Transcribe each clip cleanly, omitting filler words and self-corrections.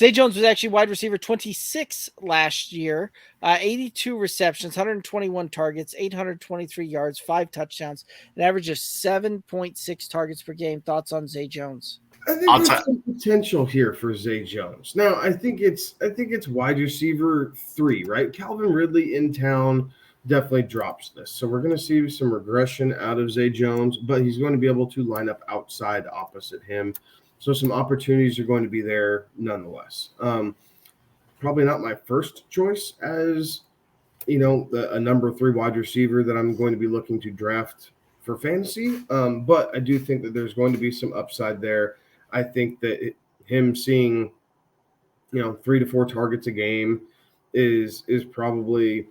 Zay Jones was actually wide receiver 26 last year, 82 receptions, 121 targets, 823 yards, 5 touchdowns, an average of 7.6 targets per game. Thoughts on Zay Jones? I think there's some potential here for Zay Jones. Now, I think it's wide receiver 3, right? Calvin Ridley in town definitely drops this. So we're going to see some regression out of Zay Jones, but he's going to be able to line up outside opposite him. So some opportunities are going to be there nonetheless. Probably not my first choice as, a number 3 wide receiver that I'm going to be looking to draft for fantasy. But I do think that there's going to be some upside there. I think that him seeing, 3 to 4 targets a game is probably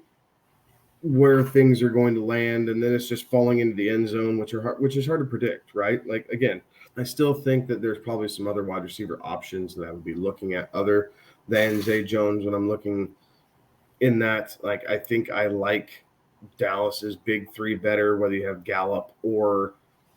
where things are going to land, and then it's just falling into the end zone, which is hard to predict, right? Like, again, I still think that there's probably some other wide receiver options that I would be looking at other than Zay Jones when I'm looking in that. Like, I think I like Dallas's big 3 better, whether you have Gallup or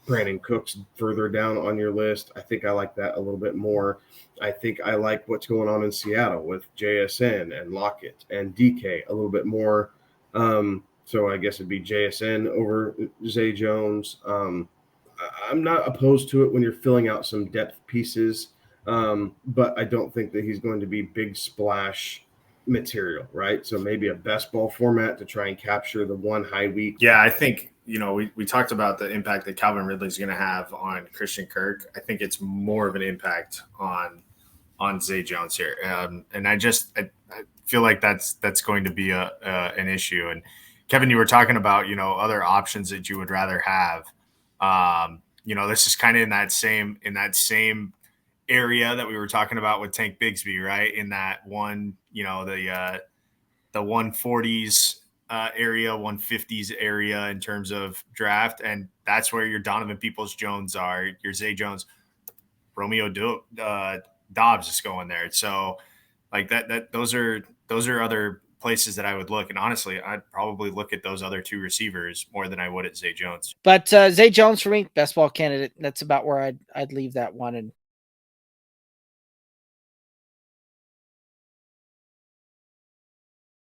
Brandon Cooks further down on your list. I think I like that a little bit more. I think I like what's going on in Seattle with JSN and Lockett and DK a little bit more. So I guess it'd be JSN over Zay Jones. I'm not opposed to it when you're filling out some depth pieces, but I don't think that he's going to be big splash material, right? So maybe a best ball format to try and capture the one high week. Yeah, I think, we talked about the impact that Calvin Ridley is going to have on Christian Kirk. I think it's more of an impact on Zay Jones here. And I feel like that's going to be an issue. And Kevin, you were talking about, other options that you would rather have. This is kind of in that same area that we were talking about with Tank Bigsby, right? In that one, the 140s area, 150s area in terms of draft. And that's where your Donovan Peoples-Jones are, your Zay Jones, Romeo Dobbs is going there. So like those are other places that I would look. And honestly, I'd probably look at those other 2 receivers more than I would at Zay Jones. But Zay Jones for me, best ball candidate. That's about where I'd leave that one. And